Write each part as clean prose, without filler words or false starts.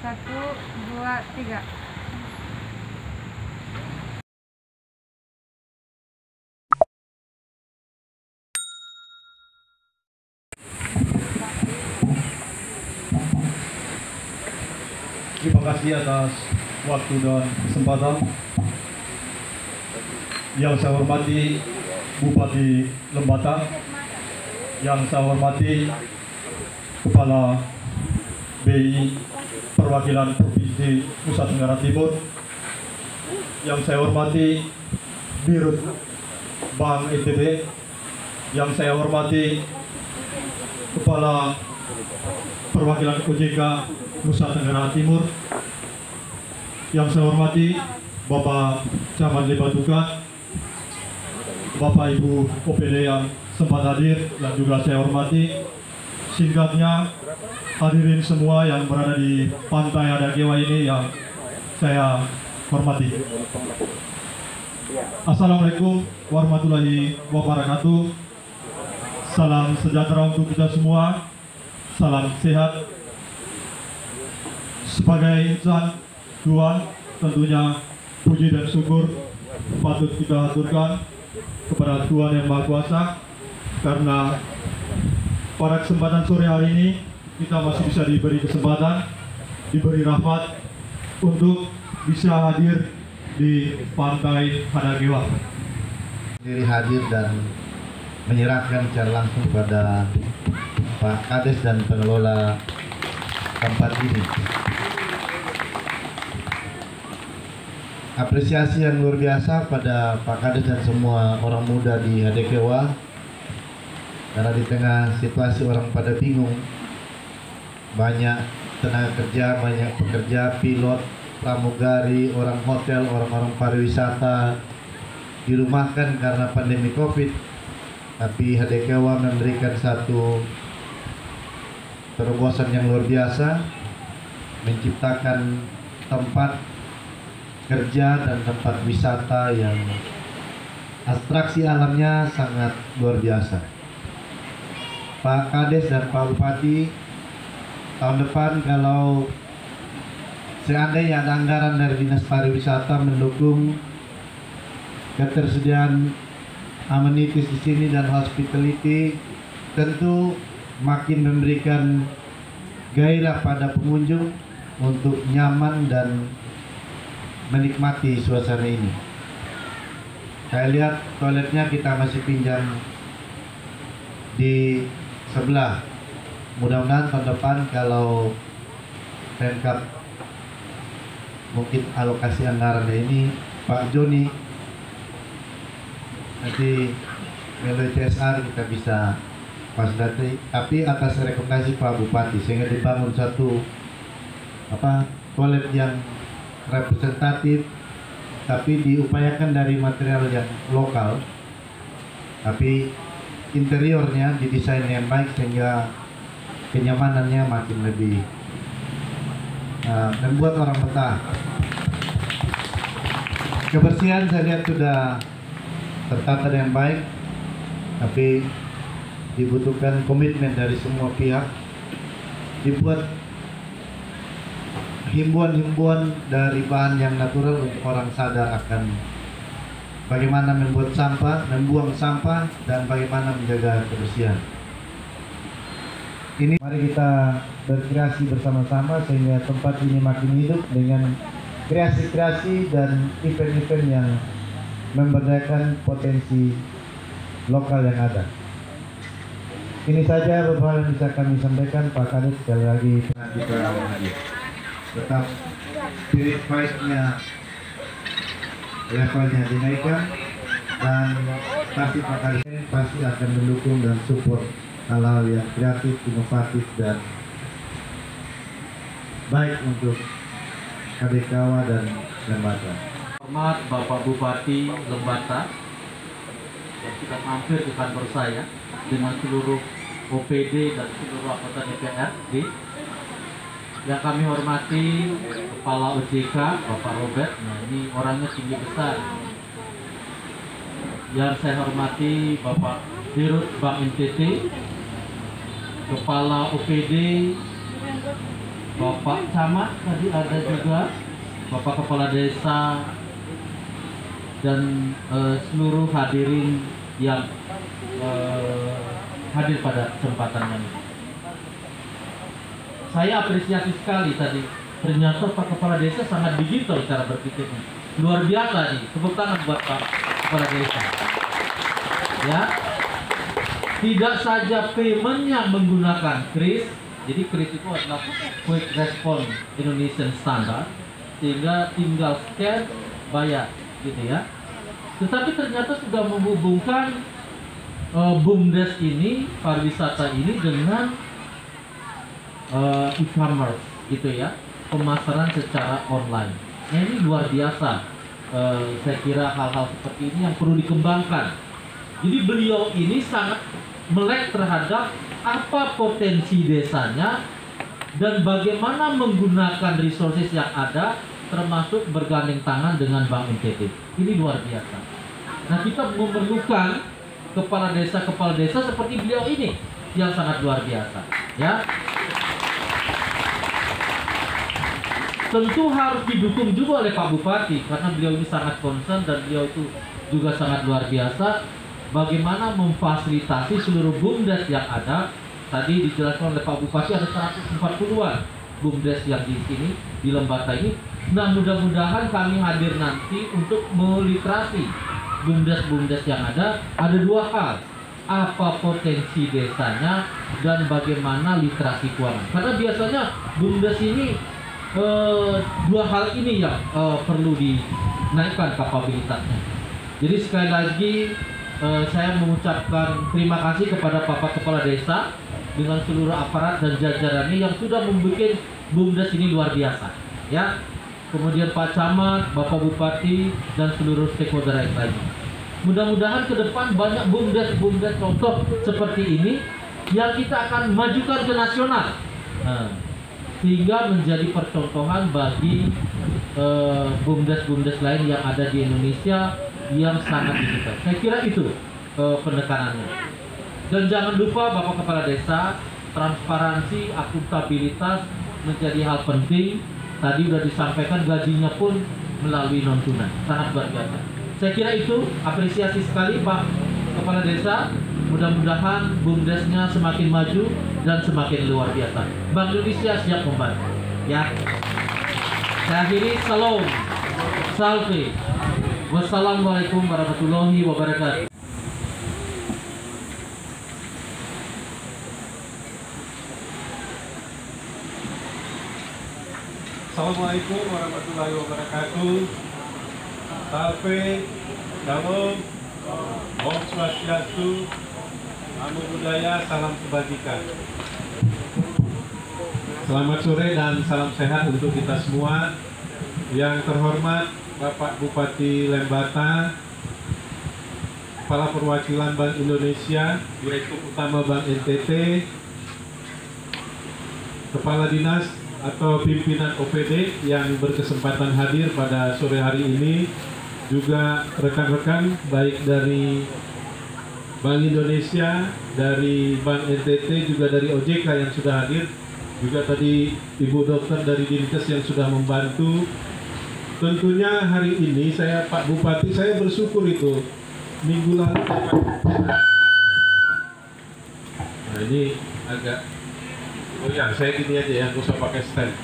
Satu, dua, tiga. Terima kasih atas waktu dan kesempatan. Yang saya hormati Bupati Lembata, yang saya hormati Kepala BI Perwakilan Provinsi Nusa Tenggara Timur, yang saya hormati Dirut Bank NTB, yang saya hormati Kepala Perwakilan OJK Nusa Tenggara Timur, yang saya hormati Bapak Camat Lebatuka, Bapak Ibu OPD yang sempat hadir dan juga saya hormati. Singkatnya, hadirin semua yang berada di Pantai Adakewa ini yang saya hormati. Assalamualaikum warahmatullahi wabarakatuh. Salam sejahtera untuk kita semua. Salam sehat. Sebagai insan Tuhan, tentunya puji dan syukur patut kita aturkan kepada Tuhan Yang Maha Kuasa, karena pada kesempatan sore hari ini kita masih bisa diberi kesempatan, diberi rahmat untuk bisa hadir di Pantai Adakewa. Diri hadir dan menyerahkan secara langsung pada Pak Kades dan pengelola tempat ini. Apresiasi yang luar biasa pada Pak Kades dan semua orang muda di Adakewa, karena di tengah situasi orang pada bingung, banyak tenaga kerja, banyak pekerja, pilot, pramugari, orang hotel, orang-orang pariwisata dirumahkan karena pandemi COVID, tapi Adakewa memberikan satu terobosan yang luar biasa, menciptakan tempat kerja dan tempat wisata yang atraksi alamnya sangat luar biasa. Pak Kades dan Pak Bupati, tahun depan kalau seandainya ada anggaran dari Dinas Pariwisata mendukung ketersediaan amenities di sini dan hospitality, tentu makin memberikan gairah pada pengunjung untuk nyaman dan menikmati suasana ini. Saya lihat toiletnya kita masih pinjam di sebelah. Mudah-mudahan tahun depan kalau Pemkab mungkin alokasi anggaran ini, Pak Joni nanti melalui CSR kita bisa fasilitasi, tapi atas rekomendasi Pak Bupati sehingga dibangun satu toilet yang representatif, tapi diupayakan dari material yang lokal, tapi interiornya didesain yang baik sehingga kenyamanannya makin lebih membuat orang betah. Kebersihan saya lihat sudah tertata dengan baik, tapi dibutuhkan komitmen dari semua pihak, dibuat himbauan-himbauan dari bahan yang natural untuk orang sadar akan bagaimana membuat sampah, membuang sampah, dan bagaimana menjaga kebersihan. Ini mari kita berkreasi bersama-sama sehingga tempat ini makin hidup dengan kreasi-kreasi dan event-event yang memberdayakan potensi lokal yang ada. Ini saja beberapa yang bisa kami sampaikan. Pak Kades, sekali lagi kita hadir. Tetap spirit fight-nya levelnya dinaikkan, dan pasti Pak Kades pasti akan mendukung dan support hal-hal yang kreatif, inovatif, dan baik untuk Adakewa dan Lembata. Hormat Bapak Bupati Lembata yang sudah mampir di kantor saya dengan seluruh OPD dan seluruh anggota DPRD. Yang kami hormati Kepala OJK Bapak Robert, nah ini orangnya tinggi besar. Yang saya hormati Bapak Dirut Bank NTT, Kepala OPD Bapak Camat tadi ada juga, Bapak Kepala Desa, dan seluruh hadirin yang hadir pada kesempatan ini. Saya apresiasi sekali tadi, ternyata Pak Kepala Desa sangat digital cara berpikirnya. Luar biasa nih, tepuk tangan buat Pak Kepala Desa. Ya, tidak saja paymentnya menggunakan KRIS, jadi KRIS itu adalah Quick Response Indonesian Standard, sehingga tinggal scan, bayar, gitu ya. Tetapi ternyata sudah menghubungkan BUMDes ini, pariwisata ini dengan e-commerce, gitu ya, pemasaran secara online. Nah, ini luar biasa. Saya kira hal-hal seperti ini yang perlu dikembangkan. Jadi beliau ini sangat melek terhadap apa potensi desanya dan bagaimana menggunakan resources yang ada, termasuk bergandeng tangan dengan Bank NTT. Ini luar biasa. Nah, kita memerlukan kepala desa seperti beliau ini yang sangat luar biasa, ya. Tentu harus didukung juga oleh Pak Bupati, karena beliau ini sangat concern dan beliau itu juga sangat luar biasa. Bagaimana memfasilitasi seluruh BUMDes yang ada. Tadi dijelaskan oleh Pak Bupati ada 140-an BUMDes yang di sini, di Lembata ini. Nah, mudah-mudahan kami hadir nanti untuk meliterasi BUMDes yang ada. Ada dua hal, apa potensi desanya dan bagaimana literasi keuangan. Karena biasanya BUMDes ini dua hal ini yang perlu dinaikkan kapabilitasnya. Jadi sekali lagi saya mengucapkan terima kasih kepada Bapak Kepala Desa dengan seluruh aparat dan jajarannya yang sudah membuat BUMDes ini luar biasa, ya. Kemudian Pak Camat, Bapak Bupati, dan seluruh stakeholder yang lainnya. Mudah-mudahan ke depan banyak BUMDes contoh seperti ini yang kita akan majukan ke nasional, sehingga menjadi percontohan bagi BUMDes lain yang ada di Indonesia yang sangat digital. Saya kira itu penekanannya. Dan jangan lupa Bapak Kepala Desa, transparansi, akuntabilitas menjadi hal penting. Tadi sudah disampaikan gajinya pun melalui non tunai, sangat luar biasa. Saya kira itu, apresiasi sekali Pak Kepala Desa. Mudah-mudahan BUMDesnya semakin maju dan semakin luar biasa. Bank Indonesia siap membantu, ya. Saya akhiri, salam, salve. Wassalamualaikum warahmatullahi wabarakatuh. Assalamualaikum warahmatullahi wabarakatuh. Salve, shalom, Om Swastiastu, Namo Buddhaya, salam kebajikan. Selamat sore dan salam sehat untuk kita semua. Yang terhormat Bapak Bupati Lembata, Kepala Perwakilan Bank Indonesia, Direktur Utama Bank NTT, Kepala Dinas atau pimpinan OPD yang berkesempatan hadir pada sore hari ini, juga rekan-rekan baik dari Bank Indonesia, dari Bank NTT, juga dari OJK yang sudah hadir, juga tadi Ibu Dokter dari Dinkes yang sudah membantu. Tentunya hari ini saya, Pak Bupati, saya bersyukur itu minggu lalu. Nah, ini agak, oh ya, saya gini aja ya, nggak usah pakai stand.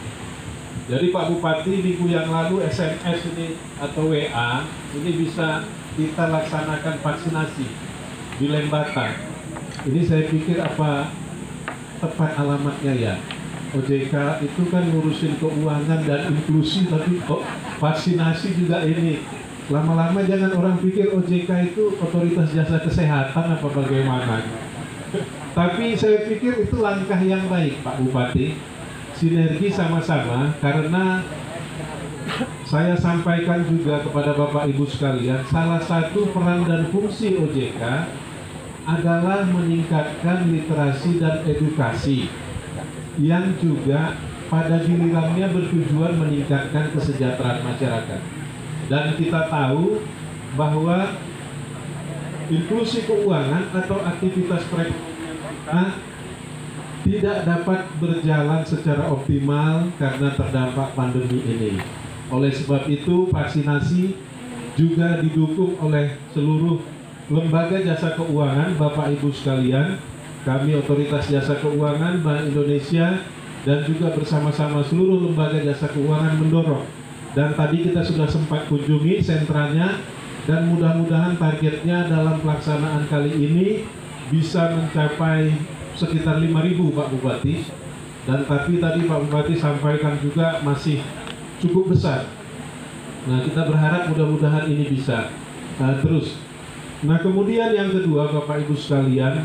Jadi Pak Bupati, minggu yang lalu SMS ini atau WA ini bisa kita laksanakan vaksinasi di Lembata. Ini saya pikir apa tepat alamatnya ya. OJK itu kan ngurusin keuangan dan inklusi, tapi kok vaksinasi juga ini. Lama-lama jangan orang pikir OJK itu otoritas jasa kesehatan apa bagaimana. Tapi saya pikir itu langkah yang baik Pak Bupati. Sinergi sama-sama, karena saya sampaikan juga kepada Bapak Ibu sekalian, salah satu peran dan fungsi OJK adalah meningkatkan literasi dan edukasi yang juga pada gilirannya bertujuan meningkatkan kesejahteraan masyarakat. Dan kita tahu bahwa inklusi keuangan atau aktivitas perekonomian kita tidak dapat berjalan secara optimal karena terdampak pandemi ini. Oleh sebab itu, vaksinasi juga didukung oleh seluruh lembaga jasa keuangan, Bapak Ibu sekalian. Kami Otoritas Jasa Keuangan Bank Indonesia dan juga bersama-sama seluruh lembaga jasa keuangan mendorong. Dan tadi kita sudah sempat kunjungi sentranya, dan mudah-mudahan targetnya dalam pelaksanaan kali ini bisa mencapai sekitar 5.000 Pak Bupati. Dan tapi tadi Pak Bupati sampaikan juga masih cukup besar. Nah, kita berharap mudah-mudahan ini bisa terus. Nah, kemudian yang kedua Bapak Ibu sekalian,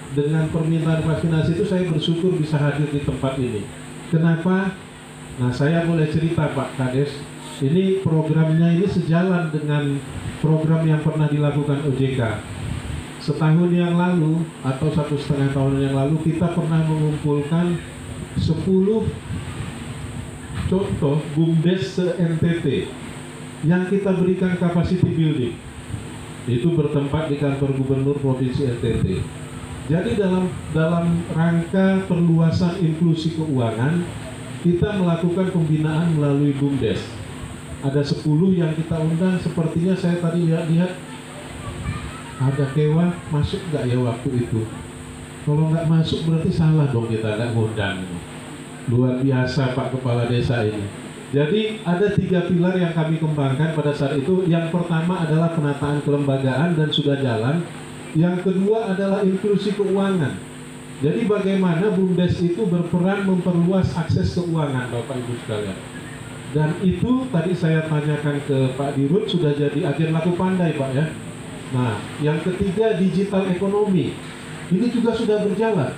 dengan permintaan vaksinasi itu saya bersyukur bisa hadir di tempat ini. Kenapa? Nah, saya boleh cerita Pak Kades, ini programnya ini sejalan dengan program yang pernah dilakukan OJK. Setahun yang lalu atau 1,5 tahun yang lalu kita pernah mengumpulkan 10 contoh BUMDes se-NTT yang kita berikan capacity building. Itu bertempat di kantor Gubernur Provinsi NTT. Jadi dalam rangka perluasan inklusi keuangan, kita melakukan pembinaan melalui BUMDes. Ada 10 yang kita undang, sepertinya saya tadi lihat ada Kewa, masuk nggak ya waktu itu? Kalau nggak masuk berarti salah dong, kita nggak ngundang. Luar biasa Pak Kepala Desa ini. Jadi ada 3 pilar yang kami kembangkan pada saat itu. Yang pertama adalah penataan kelembagaan dan sudah jalan. Yang kedua adalah inklusi keuangan. Jadi bagaimana BUMDes itu berperan memperluas akses keuangan Bapak Ibu sekalian. Dan itu tadi saya tanyakan ke Pak Dirut, sudah jadi agen laku pandai Pak ya. Nah, yang ketiga digital ekonomi. Ini juga sudah berjalan.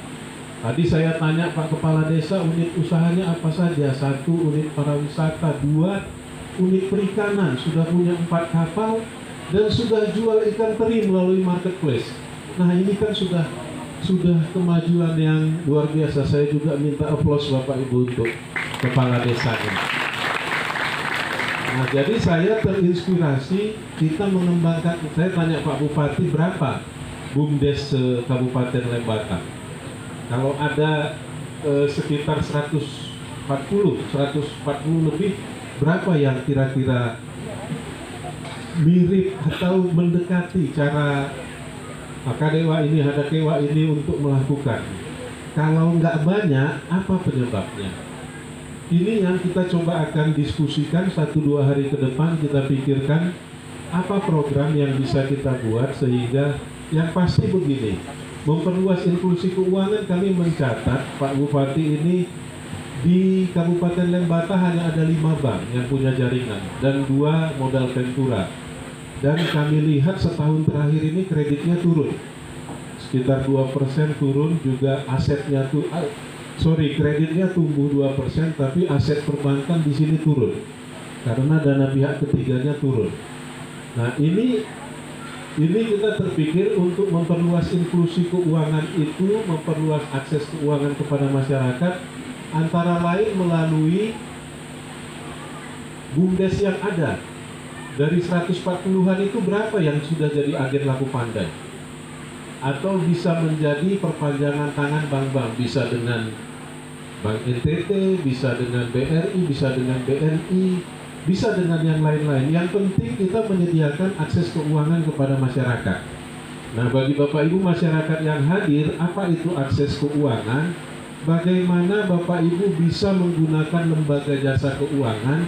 Tadi saya tanya Pak Kepala Desa, unit usahanya apa saja? 1 unit pariwisata, 2 unit perikanan, sudah punya 4 kapal, dan sudah jual ikan teri melalui marketplace. Nah, ini kan sudah kemajuan yang luar biasa. Saya juga minta aplaus Bapak Ibu untuk Kepala Desanya. Nah, jadi saya terinspirasi, kita mengembangkan. Saya tanya Pak Bupati, berapa BUMDes Kabupaten Lembata? Kalau ada sekitar 140 lebih, berapa yang kira-kira mirip atau mendekati cara Kadewa ini, Hadakewa ini untuk melakukan? Kalau nggak banyak, apa penyebabnya? Ini yang kita coba akan diskusikan 1-2 hari ke depan. Kita pikirkan apa program yang bisa kita buat, sehingga yang pasti begini, memperluas inklusi keuangan. Kami mencatat Pak Bupati ini di Kabupaten Lembata hanya ada 5 bank yang punya jaringan dan 2 modal ventura. Dan kami lihat setahun terakhir ini kreditnya turun, sekitar 2% turun, juga asetnya kreditnya tumbuh 2%, tapi aset perbankan di sini turun karena dana pihak ketiganya turun. Nah, ini kita terpikir untuk memperluas inklusi keuangan itu, memperluas akses keuangan kepada masyarakat, antara lain melalui BUMDes yang ada. Dari 140-an itu berapa yang sudah jadi agen laku pandai? Atau bisa menjadi perpanjangan tangan bank-bank, bisa dengan Bank NTT, bisa dengan BRI, bisa dengan BNI, bisa dengan yang lain-lain. Yang penting kita menyediakan akses keuangan kepada masyarakat. Nah, bagi Bapak Ibu masyarakat yang hadir, apa itu akses keuangan? Bagaimana Bapak Ibu bisa menggunakan lembaga jasa keuangan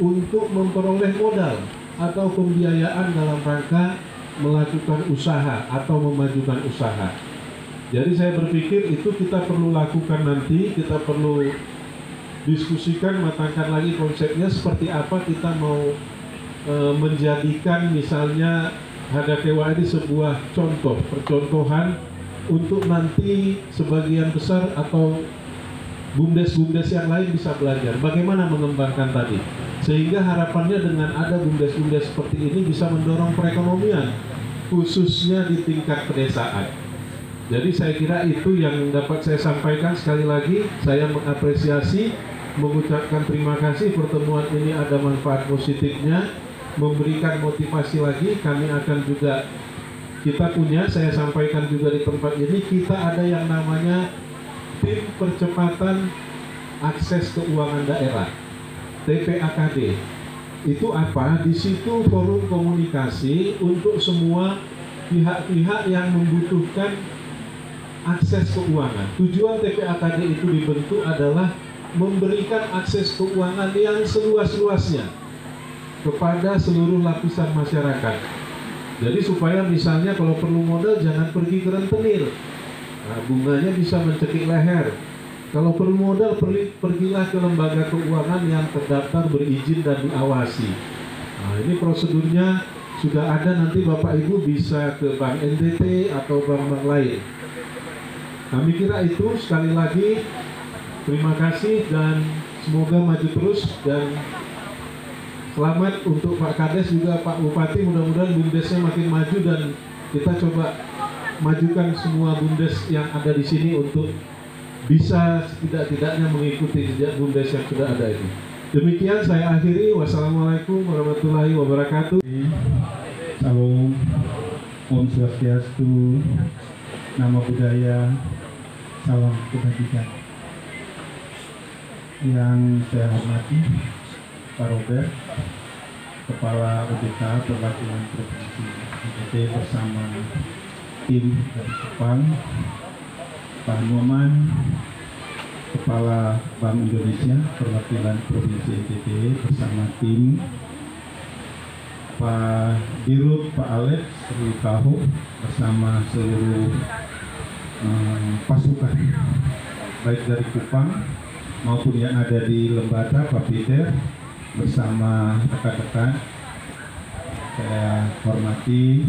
untuk memperoleh modal atau pembiayaan dalam rangka melakukan usaha atau memajukan usaha. Jadi saya berpikir itu kita perlu lakukan nanti, kita perlu diskusikan, matangkan lagi konsepnya seperti apa kita mau menjadikan misalnya Hadakewa ini sebuah contoh, percontohan untuk nanti sebagian besar atau BUMDes yang lain bisa belajar bagaimana mengembangkan tadi, sehingga harapannya dengan ada BUMDes seperti ini bisa mendorong perekonomian khususnya di tingkat pedesaan. Jadi saya kira itu yang dapat saya sampaikan. Sekali lagi saya mengapresiasi, mengucapkan terima kasih, pertemuan ini ada manfaat positifnya, memberikan motivasi lagi. Kami akan juga, kita punya, saya sampaikan juga di tempat ini, kita ada yang namanya Tim Percepatan Akses Keuangan Daerah, TPAKD. Itu apa? Di situ forum komunikasi untuk semua pihak-pihak yang membutuhkan akses keuangan. Tujuan TPAKD itu dibentuk adalah memberikan akses keuangan yang seluas-luasnya kepada seluruh lapisan masyarakat. Jadi supaya misalnya kalau perlu modal jangan pergi ke rentenir, nah, bunganya bisa mencekik leher. Kalau perlu modal pergilah ke lembaga keuangan yang terdaftar, berizin dan diawasi. Nah, ini prosedurnya sudah ada, nanti Bapak Ibu bisa ke Bank NTT atau bank-bank lain. Kami kira itu. Sekali lagi terima kasih dan semoga maju terus, dan selamat untuk Pak Kades juga Pak Bupati. Mudah-mudahan BUMDesnya makin maju dan kita coba majukan semua BUMDes yang ada di sini untuk bisa setidak-tidaknya mengikuti jejak BUMDes yang sudah ada ini. Demikian saya akhiri. Wassalamualaikum warahmatullahi wabarakatuh. Salam, Om Swastiastu, Nama Budaya, Salam Kebajikan. Yang saya hormati Pak Robert, Kepala OJK Perwakilan Provinsi NTT bersama tim dari Kupang, Pak Numan, Kepala Bank Indonesia Perwakilan Provinsi NTT bersama tim, Pak Dirut, Pak Alex, Tahu bersama seluruh pasukan baik dari Kupang maupun yang ada di Lembata, Pak Peter bersama rekan-rekan. Saya hormati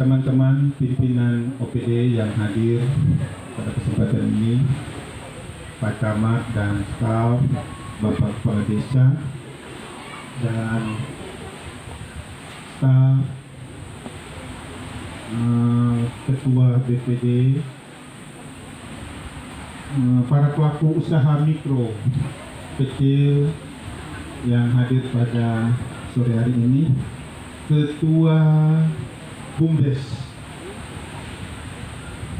teman-teman pimpinan OPD yang hadir pada kesempatan ini, Pak Camat dan staf, Bapak Kepala Desa dan staf, Ketua BPD, para pelaku usaha mikro kecil yang hadir pada sore hari ini, Ketua BUMDes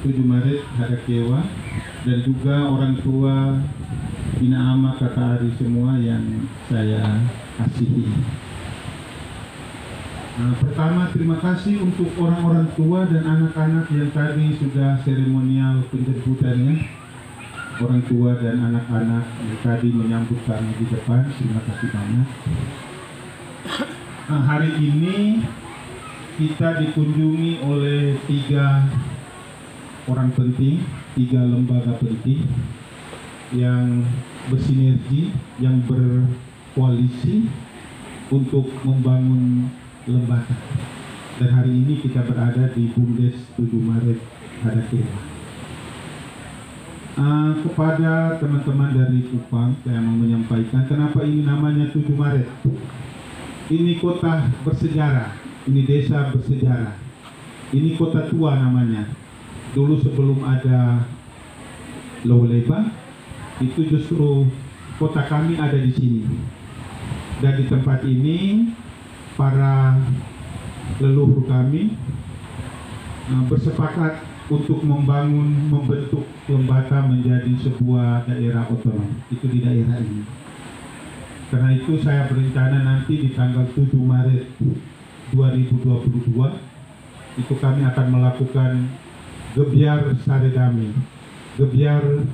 7 Maret Hadakewa, dan juga orang tua, Bina Ama, Kakak Ari semua yang saya kasihi. Pertama, terima kasih untuk orang-orang tua dan anak-anak yang tadi sudah seremonial penjemputannya. Orang tua dan anak-anak yang tadi menyambut kami di depan, terima kasih banyak. Hari ini kita dikunjungi oleh 3 orang penting, 3 lembaga penting yang bersinergi, yang berkoalisi untuk membangun Lembata. Dan hari ini kita berada di BUMDes 7 Maret Hadakewa. Kepada teman-teman dari Kupang, saya mau menyampaikan kenapa ini namanya 7 Maret. Ini kota bersejarah. Ini desa bersejarah. Ini kota tua namanya. Dulu sebelum ada Lowleba, itu justru kota kami ada di sini. Dan di tempat ini para leluhur kami bersepakat untuk membentuk Lembata menjadi sebuah daerah otonom. Itu di daerah ini. Karena itu saya berencana nanti di tanggal 7 Maret 2022 itu kami akan melakukan gebyar saredami, gebyar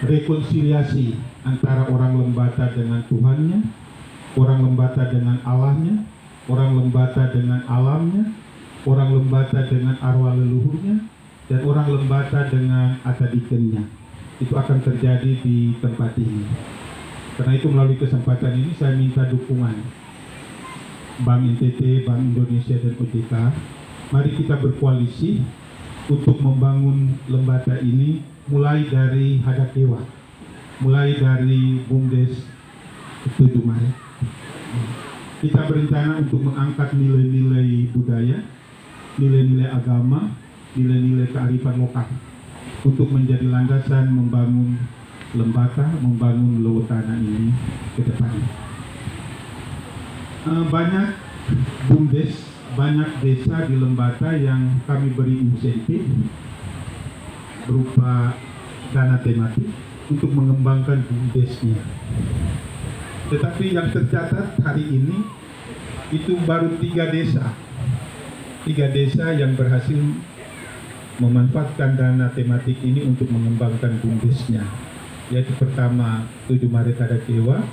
rekonsiliasi antara orang Lembata dengan Tuhannya, orang Lembata dengan Allahnya, orang Lembata dengan alamnya, orang Lembata dengan arwah leluhurnya, dan orang Lembata dengan atadikennya. Itu akan terjadi di tempat ini. Karena itu melalui kesempatan ini saya minta dukungan Bank NTT, Bank Indonesia, dan OJK. Mari kita berkoalisi untuk membangun Lembata ini mulai dari Hadakewa, mulai dari BUMDes 7 Maret. Kita berencana untuk mengangkat nilai-nilai budaya, nilai-nilai agama, nilai-nilai kearifan lokal untuk menjadi landasan membangun Lembata, membangun Lewotana ini ke depan. Banyak BUMDes, banyak desa di Lembata yang kami beri insentif berupa dana tematik untuk mengembangkan BUMDes-nya. Tetapi yang tercatat hari ini itu baru 3 desa. 3 desa yang berhasil memanfaatkan dana tematik ini untuk mengembangkan BUMDes-nya. Yaitu pertama 7 Maret Hadakewa,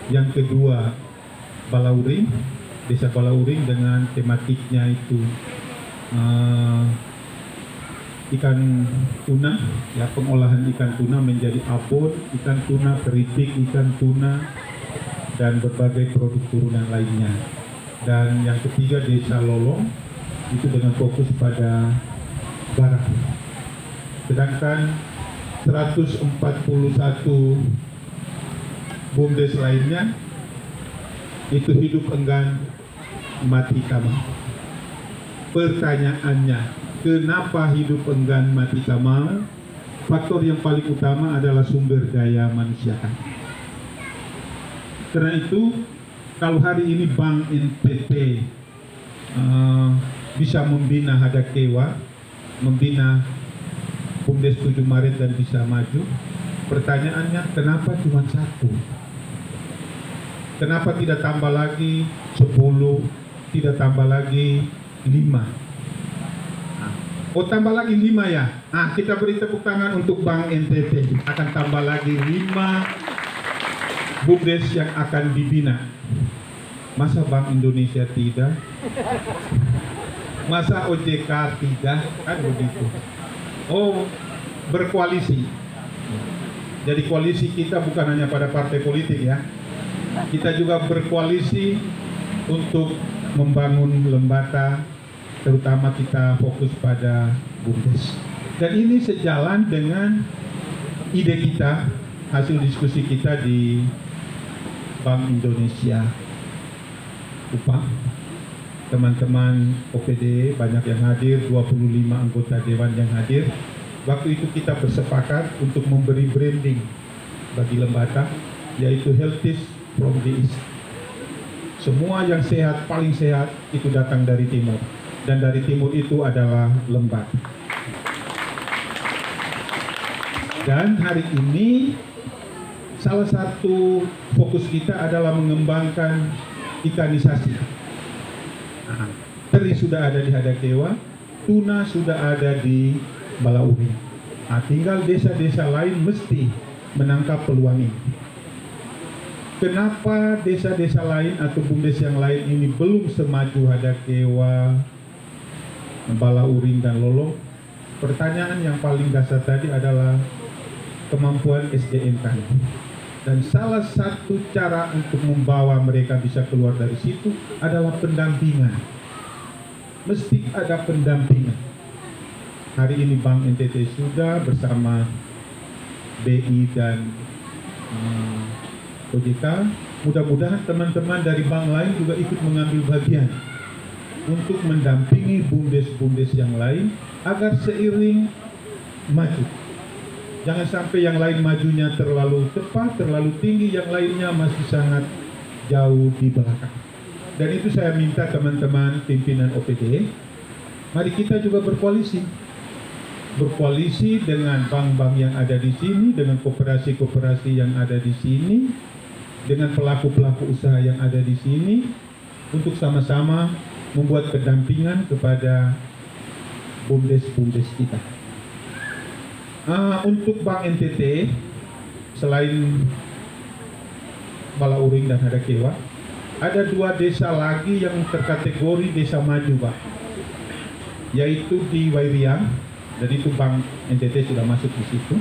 yang kedua Balauring, desa Balauring dengan tematiknya itu ikan tuna, ya, pengolahan ikan tuna menjadi abon, ikan tuna, keripik ikan tuna, dan berbagai produk turunan lainnya. Dan yang ketiga desa Lolong itu dengan fokus pada barang. Sedangkan 141 BUMDes lainnya itu hidup enggan mati kamal. Pertanyaannya, kenapa hidup enggan mati kamal? Faktor yang paling utama adalah sumber daya manusia. Karena itu, kalau hari ini Bank NTT bisa membina Hadakewa, membina BUMDes 7 Maret dan bisa maju, pertanyaannya kenapa cuma 1? Kenapa tidak tambah lagi 10, tidak tambah lagi 5? Oh, tambah lagi 5 ya? Kita beri tepuk tangan untuk Bank NTT. Akan tambah lagi 5 BUMDes yang akan dibina. Masa Bank Indonesia tidak? Masa OJK tidak? Kan begitu. Oh, berkoalisi. Jadi koalisi kita bukan hanya pada partai politik ya. Kita juga berkoalisi untuk membangun lembaga, terutama kita fokus pada BUMDes. Dan ini sejalan dengan ide kita, hasil diskusi kita di Bank Indonesia UPA. Teman-teman OPD banyak yang hadir, 25 anggota dewan yang hadir. Waktu itu kita bersepakat untuk memberi branding bagi lembaga, yaitu Healthiest from the East. Semua yang sehat, paling sehat itu datang dari timur, dan dari timur itu adalah Lembata. Dan hari ini salah satu fokus kita adalah mengembangkan ikanisasi. Teri sudah ada di Hadakewa, tuna sudah ada di Balauring. Tinggal desa-desa lain mesti menangkap peluang ini. Kenapa desa-desa lain atau BUMDes yang lain ini belum semaju Hadakewa, Balauring, dan Lolong? Pertanyaan yang paling dasar tadi adalah kemampuan SDM kami. Dan salah satu cara untuk membawa mereka bisa keluar dari situ adalah pendampingan. Mesti ada pendampingan. Hari ini Bank NTT sudah bersama BI dan OJK. Mudah-mudahan teman-teman dari bank lain juga ikut mengambil bagian untuk mendampingi BUMDes-BUMDes yang lain agar seiring maju. Jangan sampai yang lain majunya terlalu cepat, terlalu tinggi, yang lainnya masih sangat jauh di belakang. Dan itu saya minta teman-teman pimpinan OPD, mari kita juga berkoalisi. Berkoalisi dengan bank-bank yang ada di sini, dengan koperasi-koperasi yang ada di sini, dengan pelaku-pelaku usaha yang ada di sini, untuk sama-sama membuat pendampingan kepada BUMDes-BUMDes kita. Untuk Bank NTT, selain Balauring dan Hadakewa, ada 2 desa lagi yang terkategori desa maju, Pak, yaitu di Wairiang, dan itu Bank NTT sudah masuk di situ.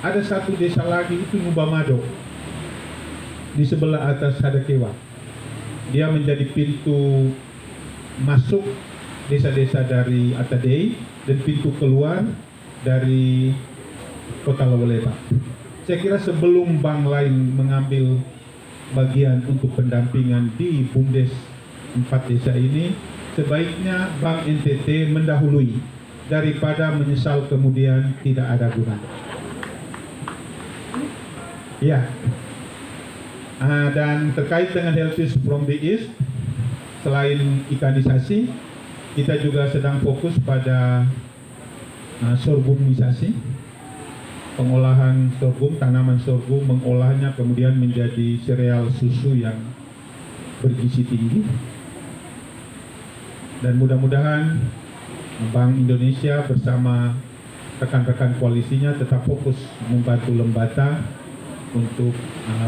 Ada 1 desa lagi itu Nubamado, di sebelah atas Hadakewa. Dia menjadi pintu masuk desa-desa dari Atadei dan pintu keluar dari Kota Lawaleba. Saya kira sebelum bank lain mengambil bagian untuk pendampingan di BUMDes 4 desa ini, sebaiknya Bank NTT mendahului daripada menyesal kemudian tidak ada guna. Ya. Dan terkait dengan Healthiest from the East, selain ikanisasi, kita juga sedang fokus pada sorghumnisasi. pengolahan sorghum, tanaman sorghum, mengolahnya kemudian menjadi sereal susu yang bergizi tinggi. Dan mudah-mudahan Bank Indonesia bersama rekan-rekan koalisinya tetap fokus membantu Lembata untuk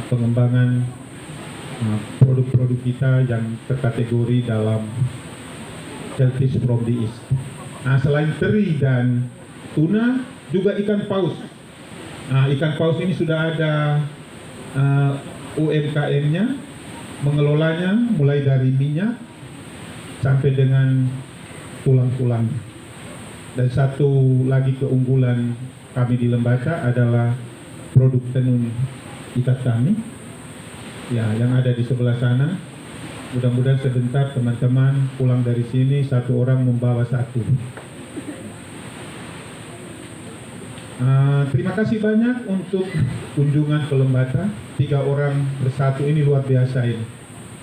pengembangan produk-produk kita yang terkategori dalam Shellfish from the East. Nah, selain teri dan tuna, juga ikan paus. Nah, ikan paus ini sudah ada UMKM-nya, mengelolanya mulai dari minyak sampai dengan tulang-tulang. Dan satu lagi keunggulan kami di Lembata adalah produk tenun ikat kami, ya, yang ada di sebelah sana. Mudah-mudahan sebentar teman-teman pulang dari sini satu orang membawa satu. Terima kasih banyak untuk kunjungan ke Lembata. 3 orang bersatu ini luar biasa ini.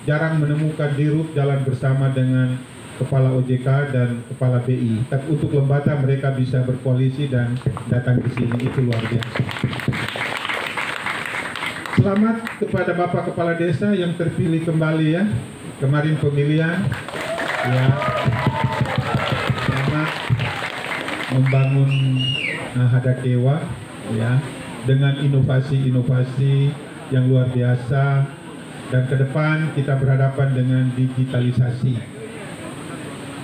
Jarang menemukan Dirut jalan bersama dengan Kepala OJK dan Kepala BI. Tapi untuk Lembata mereka bisa berkoalisi dan datang ke sini, itu luar biasa. Selamat kepada Bapak Kepala Desa yang terpilih kembali ya. Kemarin pemilihan ya. Selamat membangun Hadakewa ya, dengan inovasi-inovasi yang luar biasa, dan ke depan kita berhadapan dengan digitalisasi,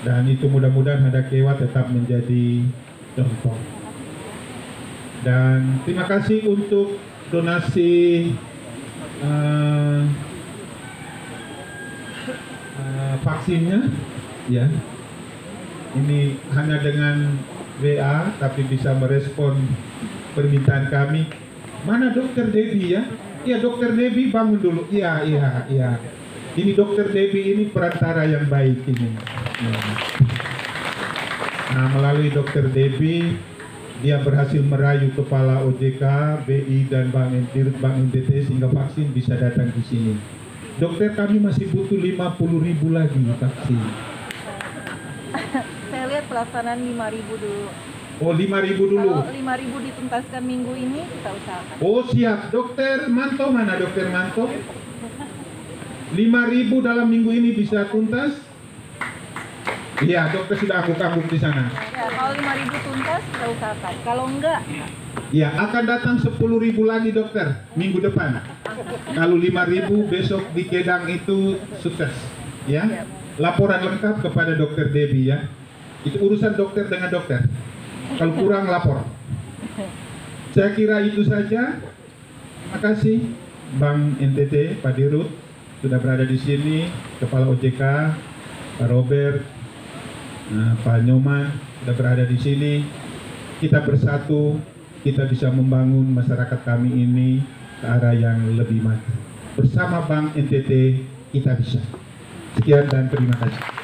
dan itu mudah-mudahan Hadakewa tetap menjadi contoh. Dan terima kasih untuk donasi vaksinnya ya. Ini hanya dengan WA tapi bisa merespon permintaan kami. Mana Dokter Debbie ya? Iya, Dokter Debbie bangun dulu. Iya. Ini Dokter Debbie ini perantara yang baik ini. Nah, melalui Dokter Debbie dia berhasil merayu Kepala OJK, BI dan Bank NTT sehingga vaksin bisa datang di sini. Dokter, kami masih butuh 50.000 lagi vaksin. Saya lihat pelaksanaan 5.000 dulu. Oh, 5.000 dulu. Kalau 5.000 dituntaskan minggu ini, kita usahakan. Oh, siap. Dokter Manto mana, Dokter Manto? 5.000 dalam minggu ini bisa tuntas? Iya, dokter sudah angguk-angguk di sana. Ya, kalau 5.000 tuntas, kita usahakan. Kalau enggak, Iya, akan datang 10.000 lagi dokter minggu depan. Kalau 5.000 besok di Kedang itu sukses. Ya, laporan lengkap kepada Dokter Debbie ya. Itu urusan dokter dengan dokter. Kalau kurang lapor. Saya kira itu saja. Terima kasih Bank NTT, Pak Dirut sudah berada di sini, Kepala OJK, Pak Robert, Pak Nyoman sudah berada di sini. Kita bersatu, kita bisa membangun masyarakat kami ini ke arah yang lebih maju. Bersama Bank NTT kita bisa. Sekian dan terima kasih.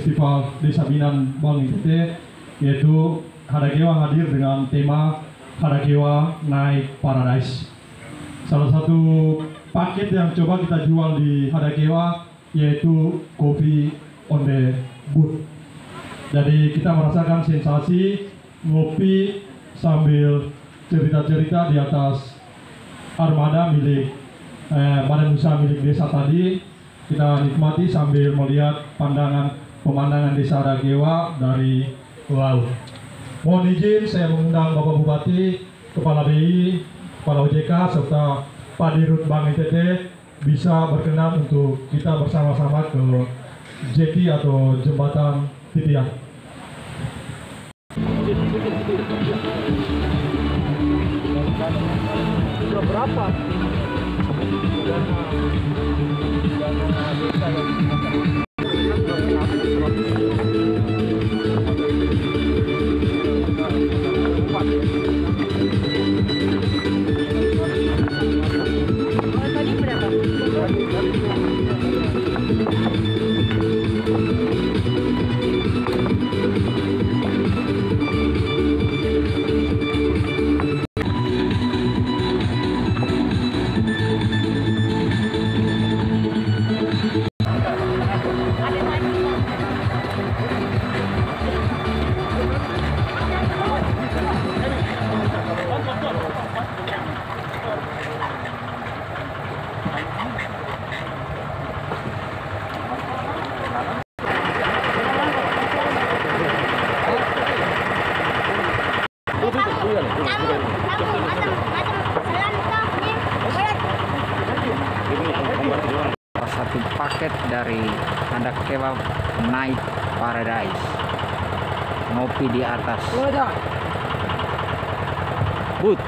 Festival Desa Binan Bank NTT, yaitu Hadagewa hadir dengan tema Hadagewa Naik Paradise. Salah satu paket yang coba kita jual di Hadagewa yaitu Coffee on the Boat. Jadi kita merasakan sensasi ngopi sambil cerita-cerita di atas armada milik badan usaha milik desa tadi. Kita nikmati sambil melihat pemandangan desa Hadagewa dari laut. Mohon izin saya mengundang Bapak Bupati, Kepala BI, Kepala OJK, serta Pak Dirut Bank NTT bisa berkenan untuk kita bersama-sama ke jeti atau jembatan Titian. Berapa? Tadi berapa? Satu paket dari Hadagewa Naik Paradise, ngopi di atas boot.